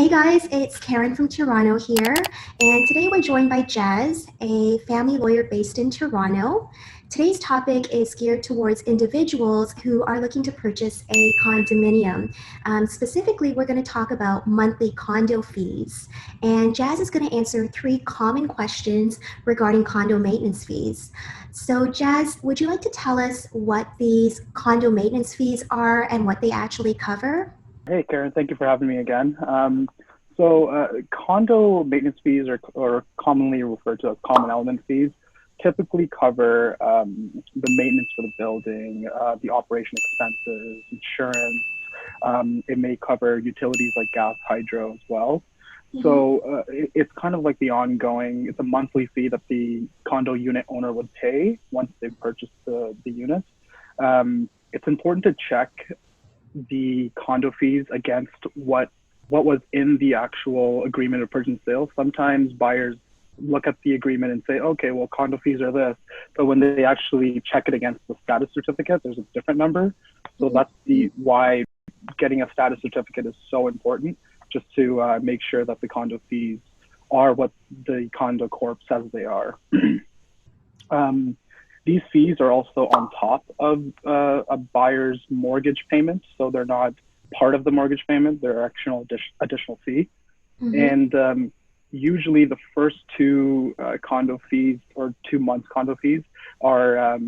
Hey guys, it's Karen from Toronto here, and today we're joined by Jazz, a family lawyer based in Toronto. Today's topic is geared towards individuals who are looking to purchase a condominium. Specifically, we're going to talk about monthly condo fees, and Jazz is going to answer 3 common questions regarding condo maintenance fees. So Jazz, would you like to tell us what these condo maintenance fees are and what they actually cover? Hey, Karen, thank you for having me again. Condo maintenance fees, or commonly referred to as common element fees, typically cover the maintenance for the building, the operation expenses, insurance. It may cover utilities like gas, hydro as well. It's kind of like it's a monthly fee that the condo unit owner would pay once they've purchased the unit. It's important to check the condo fees against what was in the actual agreement of purchase and sale. Sometimes buyers look at the agreement and say, okay, well, condo fees are this, but when they actually check it against the status certificate, there's a different number. So that's why getting a status certificate is so important, just to make sure that the condo fees are what the condo corp says they are. These fees are also on top of a buyer's mortgage payment, so they're not part of the mortgage payment. They're actual additional fee. And usually the first 2 condo fees or 2 months condo fees are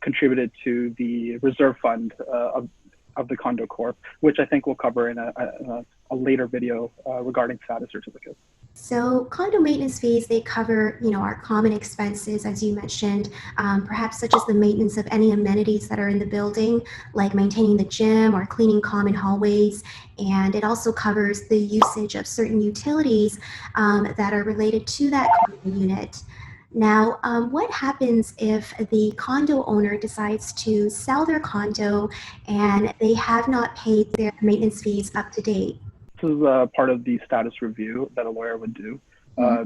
contributed to the reserve fund of the condo corp, which I think we'll cover in a later video regarding status certificates. So condo maintenance fees, they cover, our common expenses, as you mentioned, perhaps such as the maintenance of any amenities that are in the building, like maintaining the gym or cleaning common hallways. And it also covers the usage of certain utilities that are related to that condo unit. Now, what happens if the condo owner decides to sell their condo and they have not paid their maintenance fees up to date? This is part of the status review that a lawyer would do.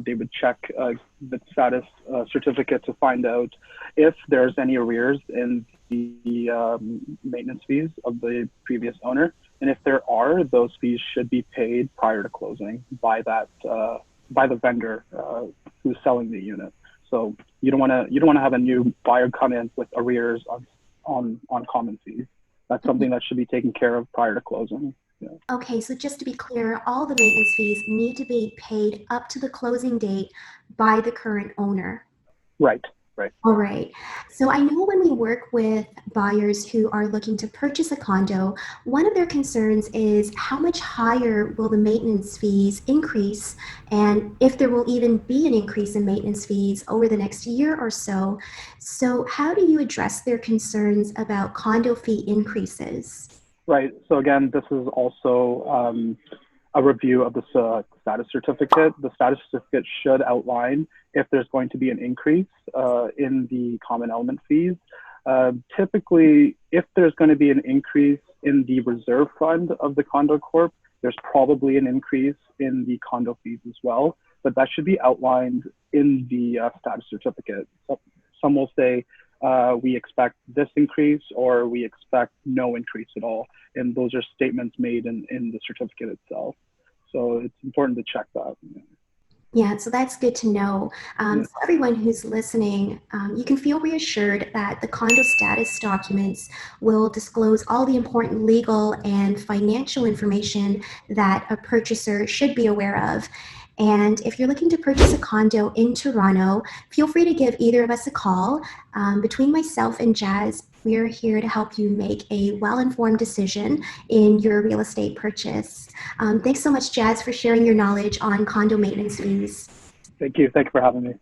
They would check the status certificate to find out if there's any arrears in the maintenance fees of the previous owner. And if there are, those fees should be paid prior to closing by the vendor who's selling the unit. So you don't want to have a new buyer come in with arrears on common fees. That's something that should be taken care of prior to closing. Yeah. Okay, so just to be clear, all the maintenance fees need to be paid up to the closing date by the current owner. Right. All right. So I know when we work with buyers who are looking to purchase a condo, one of their concerns is how much higher will the maintenance fees increase, and if there will even be an increase in maintenance fees over the next year or so. So how do you address their concerns about condo fee increases? Right. So again, this is also a review of the status certificate. The status certificate should outline if there's going to be an increase in the common element fees. Typically, if there's going to be an increase in the reserve fund of the condo corp, there's probably an increase in the condo fees as well, but that should be outlined in the status certificate. So some will say, we expect this increase, or we expect no increase at all. And those are statements made in the certificate itself. So it's important to check that. Yeah, so that's good to know. So everyone who's listening, you can feel reassured that the condo status documents will disclose all the important legal and financial information that a purchaser should be aware of. And if you're looking to purchase a condo in Toronto, feel free to give either of us a call. Between myself and Jazz, we're here to help you make a well-informed decision in your real estate purchase. Thanks so much, Jazz, for sharing your knowledge on condo maintenance fees. Thank you. Thank you for having me.